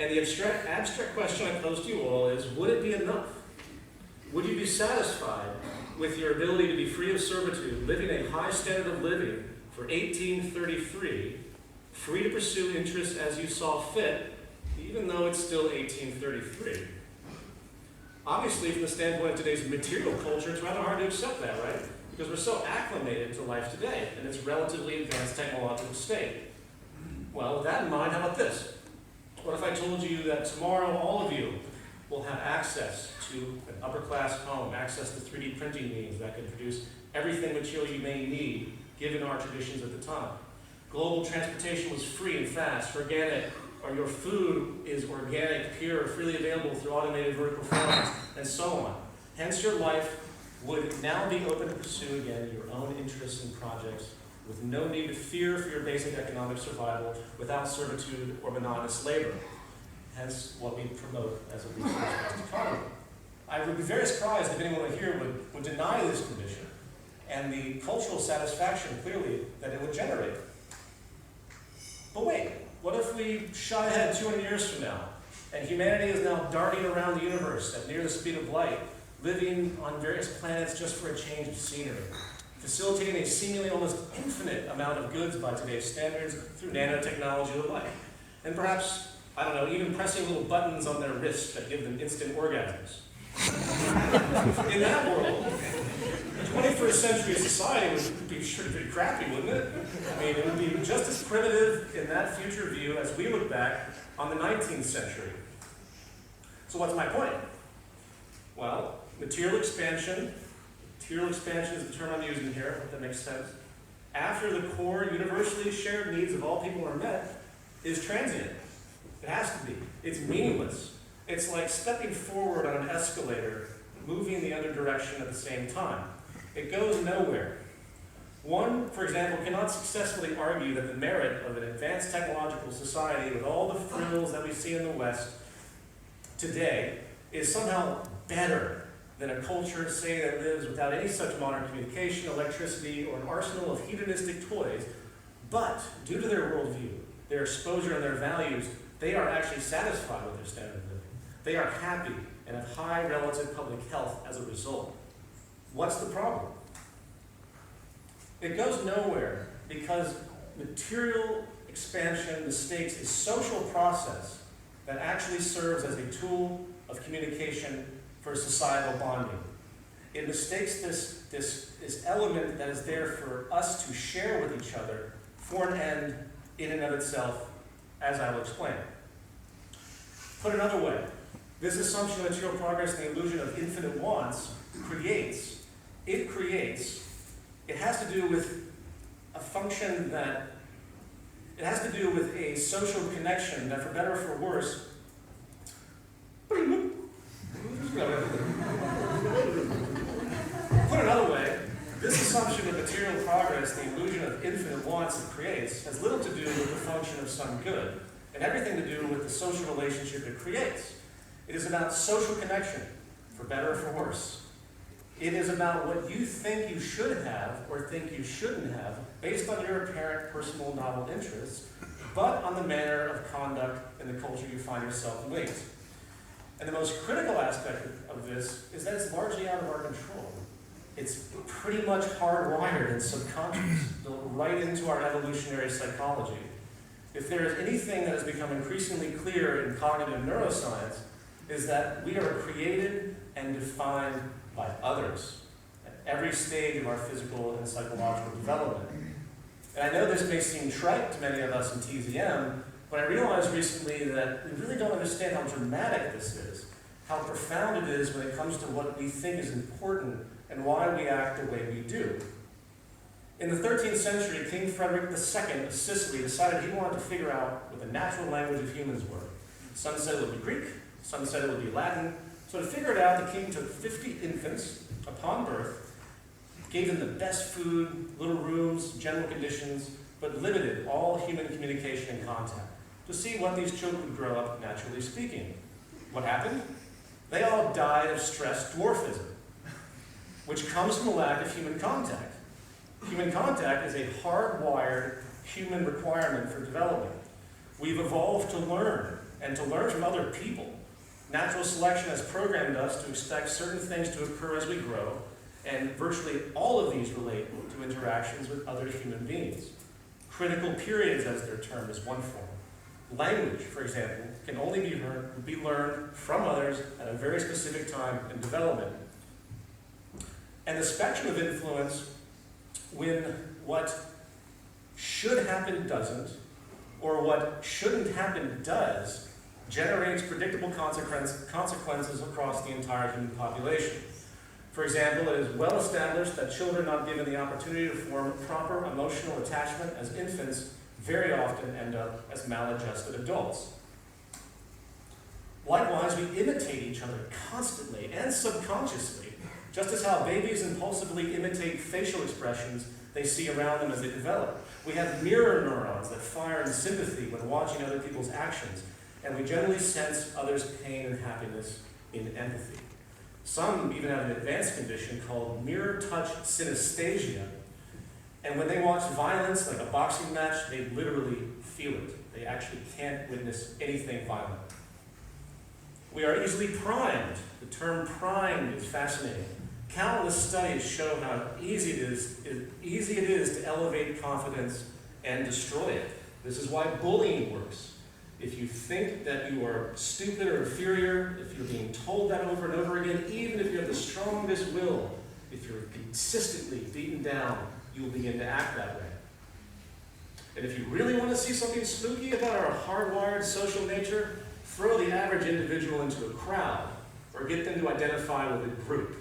And the abstract question I pose to you all is, would it be enough? Would you be satisfied with your ability to be free of servitude, living a high standard of living for 1833, free to pursue interests as you saw fit, even though it's still 1833? Obviously, from the standpoint of today's material culture, it's rather hard to accept that, right? Because we're so acclimated to life today and its relatively advanced technological state. Well, with that in mind, how about this? What if I told you that tomorrow all of you will have access to an upper-class home, access to 3D printing means that can produce everything material you may need, given our traditions at the time? Global transportation was free and fast, organic, or your food is organic, pure, freely available through automated vertical farms, and so on. Hence, your life would now be open to pursue again your own interests and projects with no need to fear for your basic economic survival without servitude or monotonous labor. Hence, what we promote as a resource-based economy. I would be very surprised if anyone here would deny this condition and the cultural satisfaction, clearly, that it would generate. But wait, what if we shot ahead 200 years from now, and humanity is now darting around the universe at near the speed of light, living on various planets just for a change of scenery, facilitating a seemingly almost infinite amount of goods by today's standards through nanotechnology and the like, and perhaps, I don't know, even pressing little buttons on their wrists that give them instant orgasms. In that world, 21st century society would be sure pretty crappy, wouldn't it? I mean, it would be just as primitive in that future view as we look back on the 19th century. So what's my point? Well, material expansion is the term I'm using here, if that makes sense, after the core universally shared needs of all people are met, is transient. It has to be. It's meaningless. It's like stepping forward on an escalator, moving in the other direction at the same time. It goes nowhere. One, for example, cannot successfully argue that the merit of an advanced technological society with all the frills that we see in the West today is somehow better than a culture, say, that lives without any such modern communication, electricity, or an arsenal of hedonistic toys. But due to their worldview, their exposure and their values, they are actually satisfied with their standard of living. They are happy and have high relative public health as a result. What's the problem? It goes nowhere because material expansion mistakes a social process that actually serves as a tool of communication for societal bonding. It mistakes this element that is there for us to share with each other for an end in and of itself, as I will explain. Put another way, this assumption of material progress and the illusion of infinite wants it has to do with a function that, it has to do with a social connection that, for better or for worse, put another way, this assumption of material progress, the illusion of infinite wants it creates, has little to do with the function of some good, and everything to do with the social relationship it creates. It is about social connection, for better or for worse. It is about what you think you should have or think you shouldn't have based on your apparent personal novel interests, but on the manner of conduct in the culture you find yourself linked. And the most critical aspect of this is that it's largely out of our control. It's pretty much hardwired and subconscious, built right into our evolutionary psychology. If there is anything that has become increasingly clear in cognitive neuroscience, is that we are created and defined by others at every stage of our physical and psychological development. And I know this may seem trite to many of us in TZM, but I realized recently that we really don't understand how dramatic this is, how profound it is when it comes to what we think is important and why we act the way we do. In the 13th century, King Frederick II of Sicily decided he wanted to figure out what the natural language of humans were. Some said it would be Greek, some said it would be Latin. So to figure it out, the king took 50 infants upon birth, gave them the best food, little rooms, general conditions, but limited all human communication and contact to see what these children would grow up naturally speaking. What happened? They all died of stress dwarfism, which comes from a lack of human contact. Human contact is a hardwired human requirement for development. We've evolved to learn and to learn from other people. Natural selection has programmed us to expect certain things to occur as we grow, and virtually all of these relate to interactions with other human beings. Critical periods, as they're termed, is one form. Language, for example, can only be learned from others at a very specific time in development. And the spectrum of influence, when what should happen doesn't, or what shouldn't happen does, generates predictable consequences across the entire human population. For example, it is well established that children not given the opportunity to form proper emotional attachment as infants very often end up as maladjusted adults. Likewise, we imitate each other constantly and subconsciously, just as how babies impulsively imitate facial expressions they see around them as they develop. We have mirror neurons that fire in sympathy when watching other people's actions, and we generally sense others' pain and happiness in empathy. Some even have an advanced condition called mirror touch synesthesia, and when they watch violence, like a boxing match, they literally feel it. They actually can't witness anything violent. We are easily primed. The term primed is fascinating. Countless studies show how easy it is to elevate confidence and destroy it. This is why bullying works. If you think that you are stupid or inferior, if you're being told that over and over again, even if you have the strongest will, if you're consistently beaten down, you will begin to act that way. And if you really want to see something spooky about our hardwired social nature, throw the average individual into a crowd, or get them to identify with a group.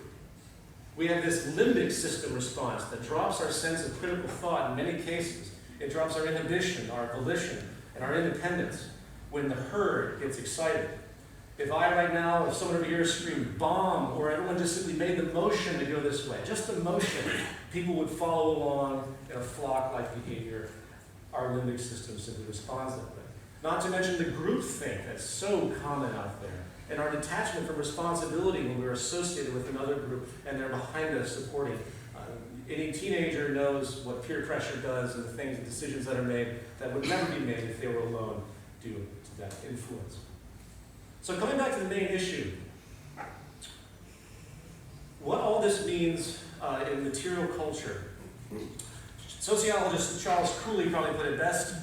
We have this limbic system response that drops our sense of critical thought in many cases. It drops our inhibition, our volition, and our independence when the herd gets excited. If I right now, if someone over here screamed bomb, or everyone just simply made the motion to go this way, just the motion, people would follow along in a flock-like behavior. Our limbic system simply responds that way. Not to mention the groupthink that's so common out there, and our detachment from responsibility when we're associated with another group and they're behind us supporting. Any teenager knows what peer pressure does and the things and decisions that are made that would never be made if they were alone due to that influence. So coming back to the main issue, what all this means in material culture. Sociologist Charles Cooley probably put it best: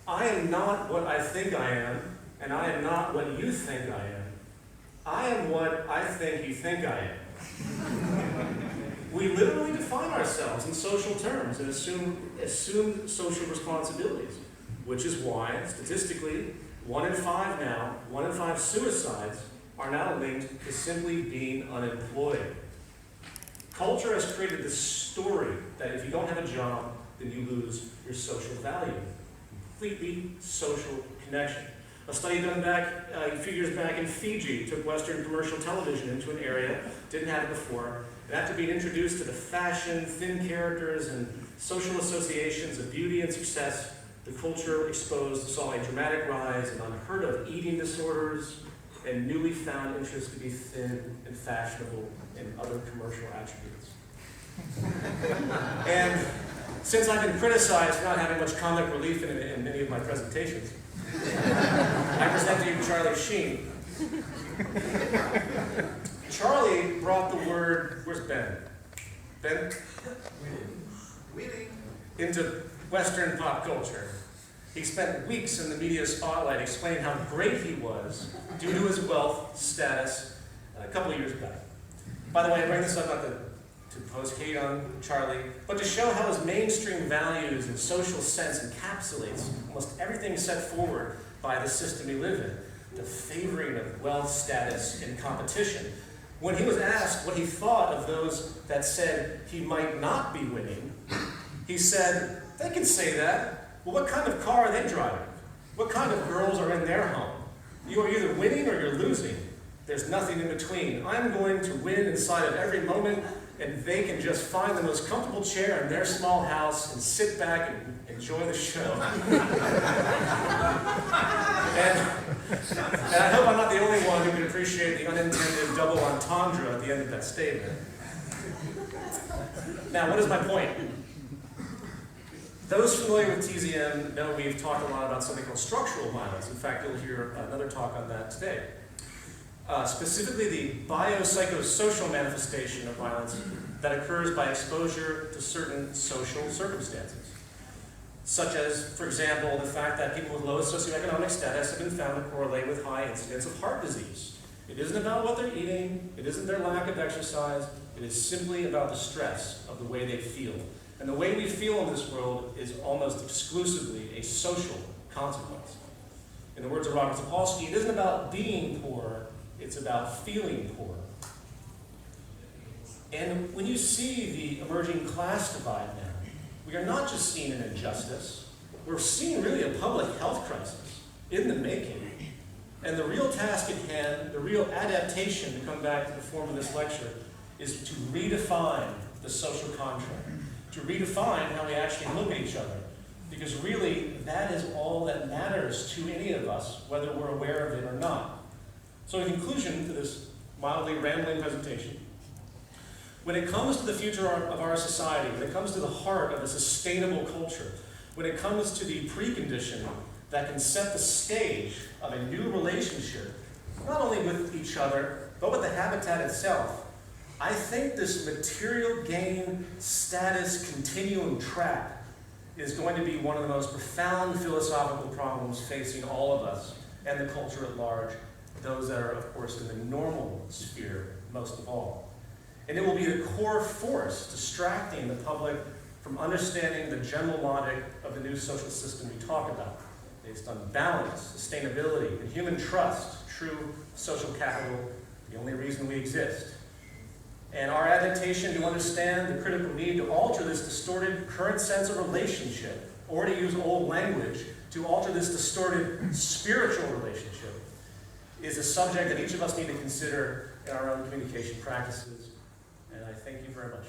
I am not what I think I am, and I am not what you think I am. I am what I think you think I am. We literally define ourselves in social terms and assume social responsibilities, which is why, statistically, 1 in 5 suicides are now linked to simply being unemployed. Culture has created this story that if you don't have a job, then you lose your social value. Completely social connection. A study done back a few years back in Fiji took Western commercial television into an area, didn't have it before, and after being introduced to the fashion, thin characters, and social associations of beauty and success, the culture exposed saw a dramatic rise in unheard of eating disorders and newly found interest to be thin and fashionable and other commercial attributes. And since I've been criticized for not having much comic relief in many of my presentations, I present to you Charlie Sheen. Charlie brought the word, where's Ben? Ben? Into Western pop culture. He spent weeks in the media spotlight explaining how great he was due to his wealth, status, a couple of years back. By the way, I bring this up not to post hate on Charlie, but to show how his mainstream values and social sense encapsulates almost everything set forward by the system we live in, the favoring of wealth, status, and competition. When he was asked what he thought of those that said he might not be winning, he said, "They can say that. Well, what kind of car are they driving? What kind of girls are in their home? You are either winning or you're losing. There's nothing in between. I'm going to win inside of every moment, and they can just find the most comfortable chair in their small house and sit back and enjoy the show." And I hope I'm not the only one who can appreciate the unintended double entendre at the end of that statement. Now, what is my point? Those familiar with TZM know we've talked a lot about something called structural violence. In fact, you'll hear another talk on that today. Specifically the biopsychosocial manifestation of violence that occurs by exposure to certain social circumstances. Such as, for example, the fact that people with low socioeconomic status have been found to correlate with high incidence of heart disease. It isn't about what they're eating, it isn't their lack of exercise, it is simply about the stress of the way they feel. And the way we feel in this world is almost exclusively a social consequence. In the words of Robert Sapolsky, it isn't about being poor, it's about feeling poor. And when you see the emerging class divide now, we are not just seeing an injustice, we're seeing really a public health crisis in the making. And the real task at hand, the real adaptation, to come back to the form of this lecture, is to redefine the social contract, to redefine how we actually look at each other. Because really, that is all that matters to any of us, whether we're aware of it or not. So in conclusion to this mildly rambling presentation, when it comes to the future of our society, when it comes to the heart of a sustainable culture, when it comes to the precondition that can set the stage of a new relationship, not only with each other, but with the habitat itself, I think this material gain status continuum trap is going to be one of the most profound philosophical problems facing all of us and the culture at large, those that are, of course, in the normal sphere most of all. And it will be the core force distracting the public from understanding the general logic of the new social system we talk about, based on balance, sustainability, and human trust, true social capital, the only reason we exist. And our adaptation to understand the critical need to alter this distorted current sense of relationship, or to use old language, to alter this distorted spiritual relationship, is a subject that each of us need to consider in our own communication practices. And I thank you very much.